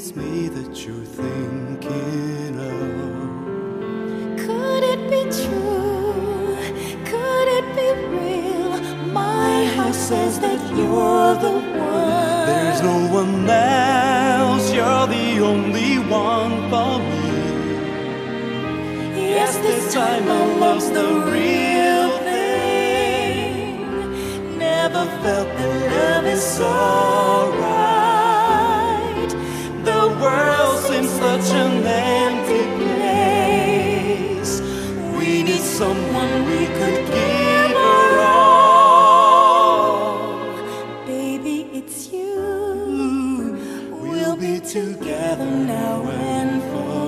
it's me that you're thinking of. Could it be true? Could it be real? My heart says that you're the one. There's no one else, you're the only one for me. Yes, this time our love's the real thing. Never felt that love is so right. The world seems such an empty place. We need someone we could give our all. Baby, it's you. We'll be together now and forever.